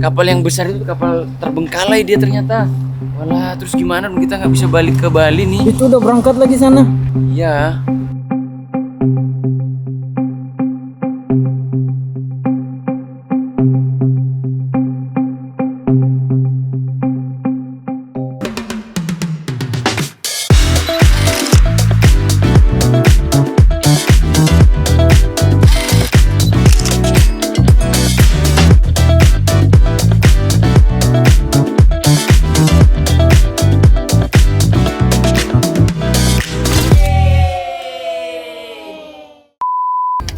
kapal yang besar itu kapal terbengkalai dia ternyata. Walah, terus gimana dong, kita nggak bisa balik ke Bali nih? Itu udah berangkat lagi sana. Iya.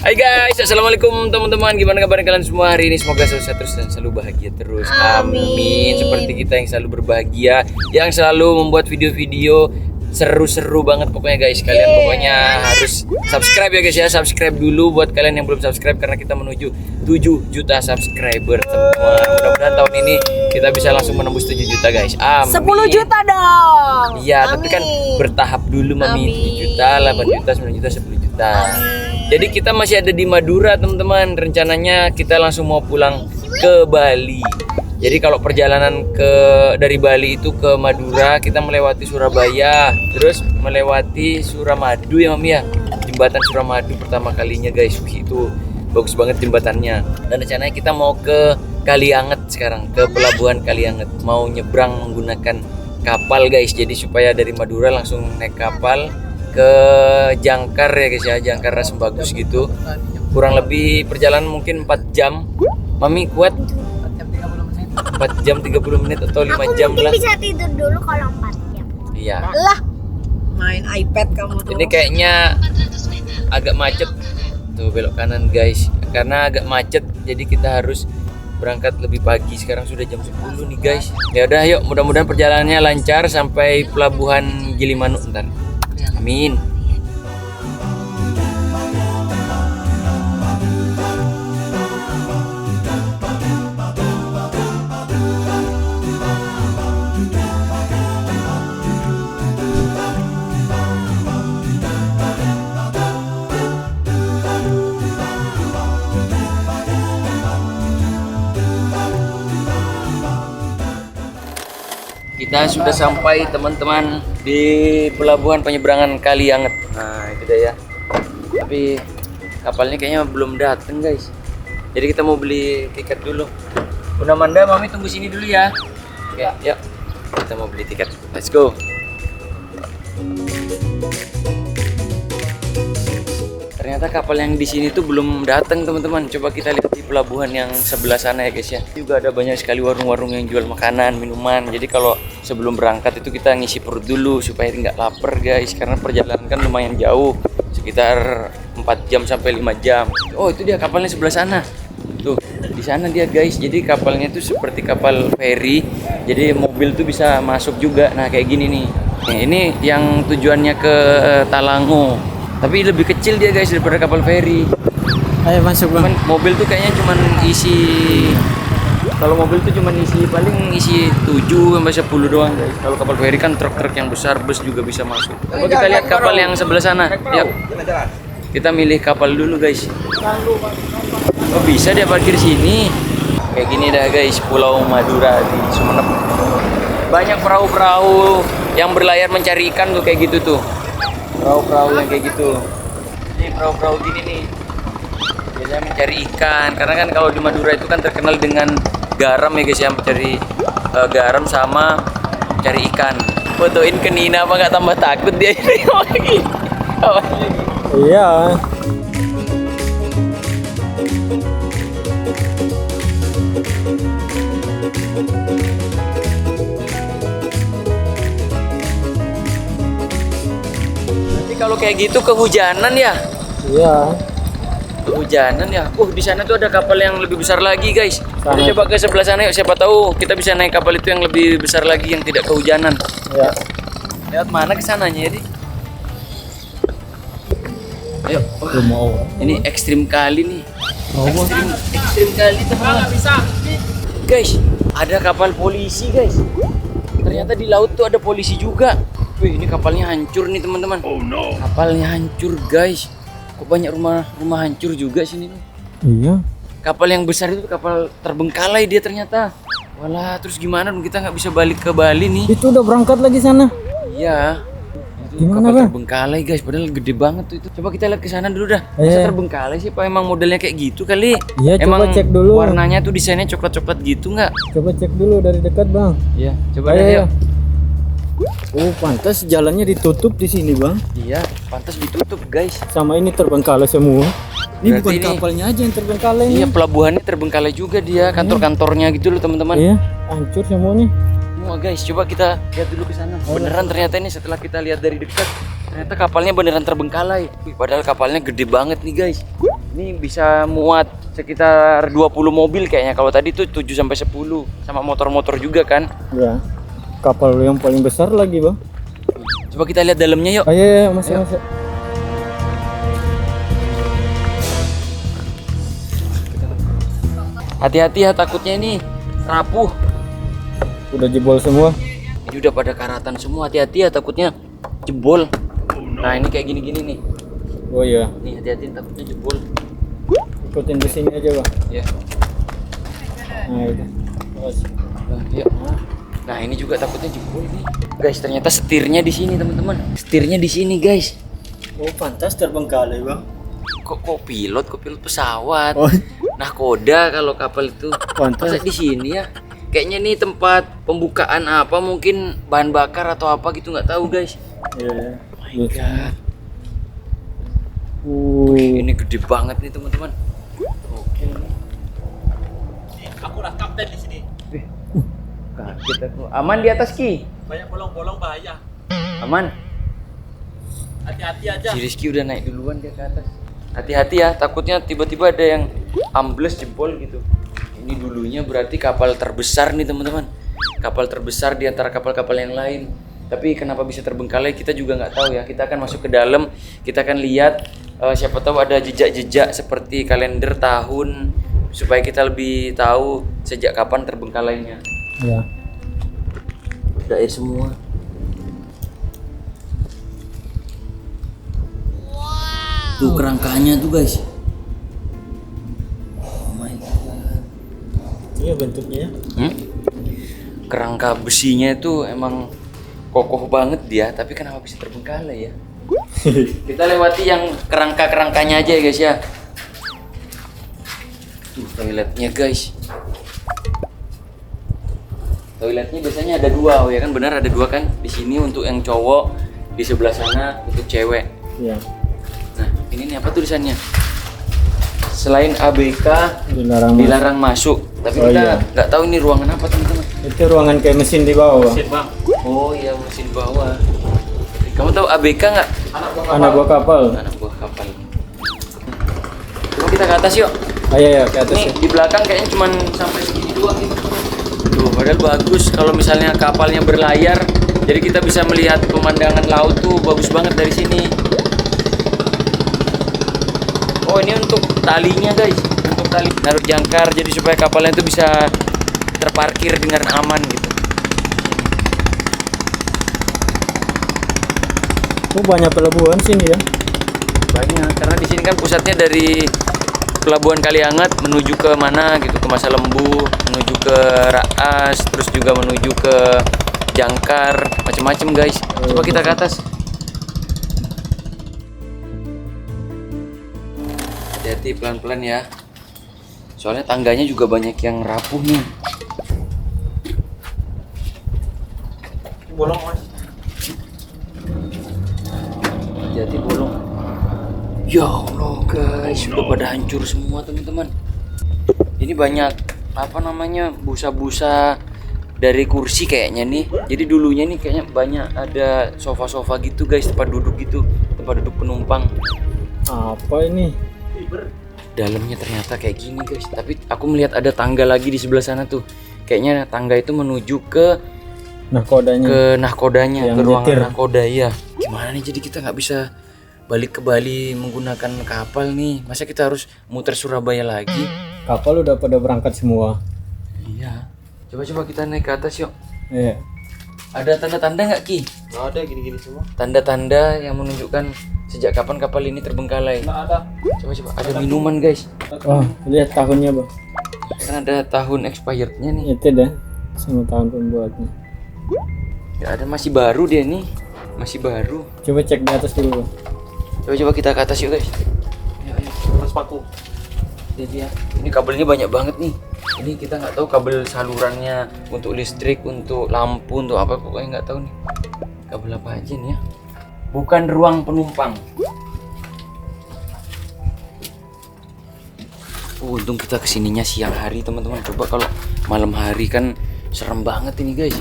Hai guys, assalamualaikum teman-teman. Gimana kabar kalian semua hari ini? Semoga selalu sehat terus dan selalu bahagia terus. Amin. Seperti kita yang selalu berbahagia, yang selalu membuat video-video seru-seru banget pokoknya guys. Kalian pokoknya harus subscribe ya guys ya. Subscribe dulu buat kalian yang belum subscribe karena kita menuju 7 juta subscriber teman-teman. Mudah-mudahan tahun ini kita bisa langsung menembus 7 juta guys. Amin. 10 juta dong. Iya, tapi kan bertahap dulu Mami. 7 juta, 8 juta, 9 juta, 10 juta. Jadi kita masih ada di Madura teman-teman. Rencananya kita langsung mau pulang ke Bali. Jadi kalau perjalanan dari Bali itu ke Madura, kita melewati Surabaya, terus melewati Suramadu ya Mami ya. Jembatan Suramadu pertama kalinya guys. Wih, itu bagus banget jembatannya. Dan rencananya kita mau ke Kalianget sekarang, ke pelabuhan Kalianget. Mau nyebrang menggunakan kapal guys. Jadi supaya dari Madura langsung naik kapal ke Jangkar ya guys ya, Jangkar Rasem Bagus gitu. Kurang lebih perjalanan mungkin 4 jam. Mami kuat? 4 jam 30 menit atau 5 jam lah. Aku mungkin bisa tidur dulu kalau 4 jam. Iya. Lah, main iPad kamu tuh. Ini kayaknya agak macet. Tuh belok kanan guys. Karena agak macet jadi kita harus berangkat lebih pagi. Sekarang sudah jam 10 nih guys. Ya udah yuk, mudah-mudahan perjalanannya lancar sampai pelabuhan Gilimanuk ntar. Amin. Kita sudah sampai teman-teman di pelabuhan penyeberangan Kalianget. Nah itu dia ya. Tapi kapalnya kayaknya belum datang guys. Jadi kita mau beli tiket dulu. Bunda Manda, Mami tunggu sini dulu ya. Oke, yuk. Kita mau beli tiket. Let's go. Ternyata kapal yang di sini tuh belum datang teman-teman. Coba kita lihat di pelabuhan yang sebelah sana ya guys ya. Juga ada banyak sekali warung-warung yang jual makanan, minuman. Jadi kalau sebelum berangkat itu kita ngisi perut dulu supaya nggak lapar guys. Karena perjalanan kan lumayan jauh, sekitar 4 jam sampai 5 jam. Oh itu dia kapalnya sebelah sana. Tuh di sana dia guys. Jadi kapalnya itu seperti kapal feri. Jadi mobil tuh bisa masuk juga. Nah kayak gini nih. Nah, ini yang tujuannya ke Talango. Tapi lebih kecil dia guys daripada kapal feri. Ayo masuk bang. Mobil tuh kayaknya cuman isi, kalau mobil tuh cuman isi paling isi 7 sampai 10 doang guys. Kalau kapal feri kan truk-truk yang besar, bus juga bisa masuk. Coba kita lihat kapal yang sebelah sana. Yuk. Kita milih kapal dulu guys. Oh bisa dia parkir sini. Kayak gini dah guys, Pulau Madura di Sumeneb. Banyak perahu-perahu yang berlayar mencari ikan tuh kayak gitu tuh. Perahu-perahu yang kayak gitu. Ini perahu-perahu gini nih. Biasanya mencari ikan. Karena kan kalau di Madura itu kan terkenal dengan garam ya guys ya. Mencari garam sama mencari ikan. Fotoin ke Nina apa nggak tambah takut dia ini. Iya. Kalau kayak gitu kehujanan ya? Iya. Kehujanan ya? Di sana tuh ada kapal yang lebih besar lagi guys. Sana. Kita coba ke sebelah sana yuk, siapa tahu kita bisa naik kapal itu yang lebih besar lagi yang tidak kehujanan. Ya. Lewat mana ke sananya jadi? Ayo. Mau. Ini ekstrim kali nih. Mau bang. Ekstrim kali teman. Guys, ada kapal polisi guys. Ternyata di laut tuh ada polisi juga. Wih, ini kapalnya hancur nih teman-teman. Oh no. Kapalnya hancur guys. Kok banyak rumah hancur juga sini nih. Iya. kapal yang besar itu kapal terbengkalai dia ternyata. Walah, terus gimana dong kita nggak bisa balik ke Bali nih? Itu udah berangkat lagi sana. Iya. Itu Gimana, kapal Bang? terbengkalai guys, padahal gede banget tuh itu. Coba kita lihat ke sana dulu dah. Iya. Masa terbengkalai sih? Apa emang modelnya kayak gitu kali? Iya, coba Emang cek dulu. warnanya tuh desainnya coklat-coklat gitu nggak? Coba cek dulu dari dekat, Bang. Iya. Coba Ayo, deh ayo. yuk. Oh, pantas jalannya ditutup di sini, Bang. Iya, pantas ditutup guys. Sama ini terbengkalai semua. Ini Berarti bukan ini- kapalnya aja yang terbengkalai Iya, nih. pelabuhannya terbengkalai juga dia, kantor-kantornya gitu loh teman-teman. Iya, hancur semua nih. Semua guys, coba kita lihat dulu ke sana. Beneran ternyata ini setelah kita lihat dari dekat, ternyata kapalnya beneran terbengkalai. Wih, padahal kapalnya gede banget nih guys. Ini bisa muat sekitar 20 mobil kayaknya. Kalau tadi tuh 7 sampai 10 sama motor-motor juga kan. Ya. Kapal yang paling besar lagi, Bang. Coba kita lihat dalamnya yuk. Ayo, ayo, masuk, masuk. Hati-hati ya, takutnya ini rapuh. Udah jebol semua. Ini udah pada karatan semua, hati-hati ya takutnya jebol. Nah, ini kayak gini-gini nih. Oh iya, Nih, hati-hati takutnya jebol. ikutin di sini aja, Bang. Ya. Nah, itu. Terus. Nah, yuk. Nah, ini juga takutnya jebol nih. Guys, ternyata setirnya di sini, teman-teman. Setirnya di sini, guys. Oh, pantas terbengkalai, Bang. Kok pilot pesawat. Oh, Nahkoda kalau kapal itu. pantas. Masa di sini ya? Kayaknya nih tempat pembukaan apa, mungkin bahan bakar atau apa gitu, nggak tahu, guys. Iya. My God. Uh, Ini gede banget nih, teman-teman. Oke. Aku lah kapten di sini. Kaget aku. Aman di atas, Ki? Banyak bolong-bolong bahaya. Aman. Hati-hati aja. Si Rizky udah naik duluan dia ke atas. Hati-hati ya, takutnya tiba-tiba ada yang ambles jebol gitu. Ini dulunya berarti kapal terbesar nih teman-teman. Kapal terbesar di antara kapal-kapal yang lain. Tapi kenapa bisa terbengkalai kita juga nggak tahu ya. Kita akan masuk ke dalam, kita akan lihat siapa tahu ada jejak-jejak seperti kalender tahun supaya kita lebih tahu sejak kapan terbengkalainya. ya. Udah air semua. Tuh kerangkanya tuh guys. Oh my god. Iya bentuknya. Kerangka besinya itu emang kokoh banget dia, tapi kenapa bisa terbengkalai ya? Kita lewati yang kerangka-kerangkanya aja ya guys ya. Tuh toiletnya guys. Toiletnya biasanya ada dua, oh ya kan benar ada dua kan? Di sini untuk yang cowok, di sebelah sana untuk cewek. Iya. Nah, ini nih apa tulisannya? Selain ABK dilarang masuk. Tapi Oh, kita iya. nggak tahu ini ruangan apa teman-teman. Itu ruangan kayak mesin di bawah, Bang. Mesin bang. Oh iya mesin bawah. Kamu tahu ABK nggak? Anak buah kapal. Anak buah kapal. Coba kita ke atas yuk. Ayo ya ke atas. Nih Ya. di belakang kayaknya cuma sampai segini doang gitu. Tuh padahal bagus kalau misalnya kapalnya berlayar. Jadi kita bisa melihat pemandangan laut tuh bagus banget dari sini. Oh ini untuk talinya guys, untuk tali naruh jangkar jadi supaya kapalnya itu bisa terparkir dengan aman gitu. Oh banyak pelabuhan sini ya. Banyak karena di sini kan pusatnya dari Pelabuhan Kaliangat menuju ke mana gitu, ke Masa Lembu, menuju ke Raas, terus juga menuju ke Jangkar, macem-macem guys. Coba kita ke atas. Hati-hati pelan-pelan ya. Soalnya tangganya juga banyak yang rapuh nih. Bolong mas. Hati-hati bolong. Ya Allah guys, sudah pada hancur semua teman-teman. Ini banyak apa namanya busa-busa dari kursi kayaknya nih. Jadi dulunya nih kayaknya banyak ada sofa-sofa gitu guys, tempat duduk gitu, tempat duduk penumpang. Apa ini? Dalamnya ternyata kayak gini guys. Tapi aku melihat ada tangga lagi di sebelah sana tuh. Kayaknya tangga itu menuju ke Nahkodanya. nahkodanya, Yang ke ruangan nyetir. nahkoda ya. Gimana nih jadi kita nggak bisa balik ke Bali menggunakan kapal nih? Masa kita harus muter Surabaya lagi? Kapal udah pada berangkat semua. Iya. Coba-coba kita naik ke atas yuk. Iya. Ada tanda-tanda nggak Ki? Gak ada gini-gini semua. Tanda-tanda yang menunjukkan sejak kapan kapal ini terbengkalai. Nggak ada. Coba ada minuman guys. Wah, lihat tahunnya bang. Kan ada tahun expirednya nih. Itu dah sama tahun pembuatnya. Ya ada, masih baru dia nih. Masih baru. Coba cek di atas dulu bang. Coba kita ke atas yuk guys. Ayo. Terus paku. Jadi ya, ini kabelnya banyak banget nih. Ini kita nggak tahu kabel salurannya untuk listrik, untuk lampu, untuk apa, pokoknya nggak tahu nih. Kabel apa aja nih ya? Bukan ruang penumpang. Untung kita kesininya siang hari teman-teman. Coba kalau malam hari kan serem banget ini guys.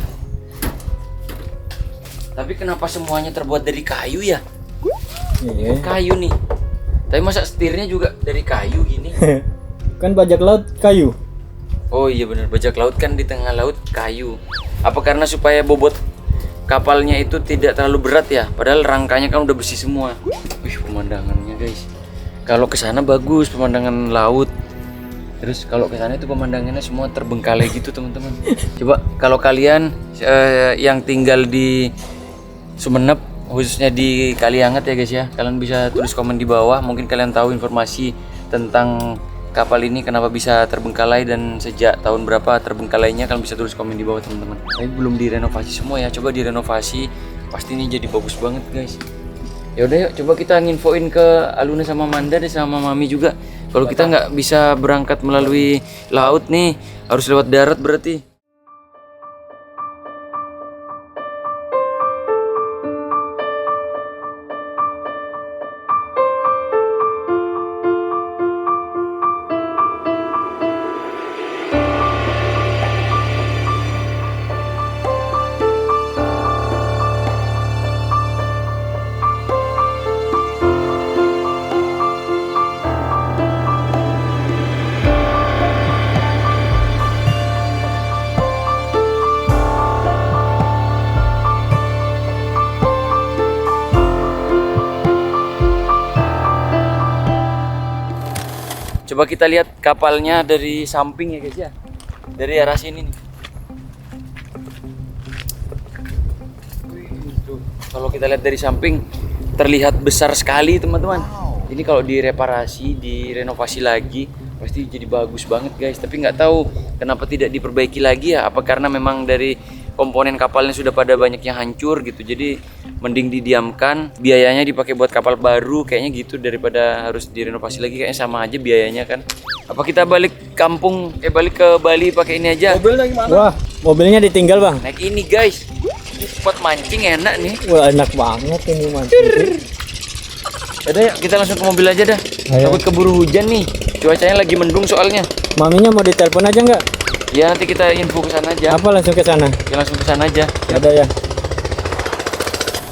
Tapi kenapa semuanya terbuat dari kayu ya? Iya. Kayu nih. Tapi masa setirnya juga dari kayu gini? Kan bajak laut kayu. Oh iya benar, bajak laut kan di tengah laut kayu. Apa karena supaya bobot kapalnya itu tidak terlalu berat ya? Padahal rangkanya kan udah besi semua. Wih, pemandangannya guys. Kalau ke sana bagus pemandangan laut. Terus kalau ke sana itu pemandangannya semua terbengkalai gitu teman-teman. Coba kalau kalian yang tinggal di Sumeneb, khususnya di Kalianget ya guys ya, kalian bisa tulis komen di bawah. Mungkin kalian tahu informasi tentang kapal ini kenapa bisa terbengkalai dan sejak tahun berapa terbengkalainya, kalian bisa tulis komen di bawah teman-teman. Tapi belum direnovasi semua ya, coba direnovasi, pasti ini jadi bagus banget guys. Ya udah yuk, coba kita nginfoin ke Aluna sama Manda dan sama Mami juga. Kalau kita nggak bisa berangkat melalui laut nih, harus lewat darat berarti. Coba kita lihat kapalnya dari samping ya guys ya. Dari arah sini nih. Tuh, kalau kita lihat dari samping terlihat besar sekali teman-teman. Ini kalau direparasi, direnovasi lagi pasti jadi bagus banget guys. Tapi nggak tahu kenapa tidak diperbaiki lagi ya. Apa karena memang dari komponen kapalnya sudah pada banyak yang hancur gitu. Jadi mending didiamkan, biayanya dipakai buat kapal baru kayaknya gitu, daripada harus direnovasi lagi, kayaknya sama aja biayanya kan. Apa kita balik kampung, balik ke Bali pakai ini aja? Mobilnya gimana? Wah, mobilnya ditinggal bang. Naik ini guys. Ini spot mancing enak nih. Wah, enak banget ini mas. Yaudah yuk, kita langsung ke mobil aja dah. Ayo. Takut keburu hujan nih. Cuacanya lagi mendung soalnya. Maminya mau ditelepon aja nggak? Ya nanti kita info ke sana aja. Apa langsung ke sana? Ya langsung ke sana aja. Ada ya.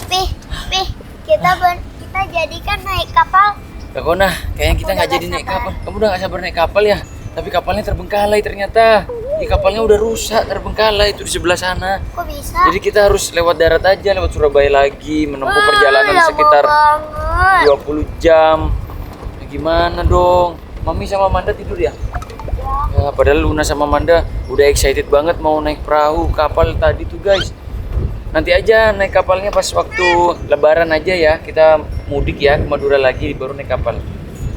Pih, kita jadikan naik kapal. Kak Kona, kayaknya kita nggak jadi naik kapal. Kamu udah nggak sabar naik kapal ya? Tapi kapalnya terbengkalai ternyata. Di kapalnya udah rusak, terbengkalai itu di sebelah sana. Kok bisa? Jadi kita harus lewat darat aja, lewat Surabaya lagi, menempuh perjalanan lama sekitar banget. 20 jam. Ya, gimana dong? Mami sama Manda tidur ya? Ya, padahal Luna sama Manda udah excited banget mau naik perahu kapal tadi tuh guys. Nanti aja naik kapalnya pas waktu Lebaran aja ya. Kita mudik ya ke Madura lagi baru naik kapal.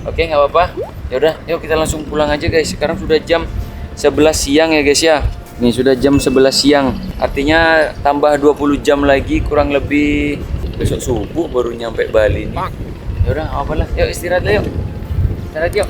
Oke, nggak apa-apa. Ya udah, yuk kita langsung pulang aja guys. Sekarang sudah jam 11 siang ya guys ya. Nih sudah jam 11 siang. Artinya tambah 20 jam lagi kurang lebih besok subuh baru nyampe Bali nih. Ya udah, nggak apa-apa lah. Yuk istirahat lah yuk. Istirahat yuk.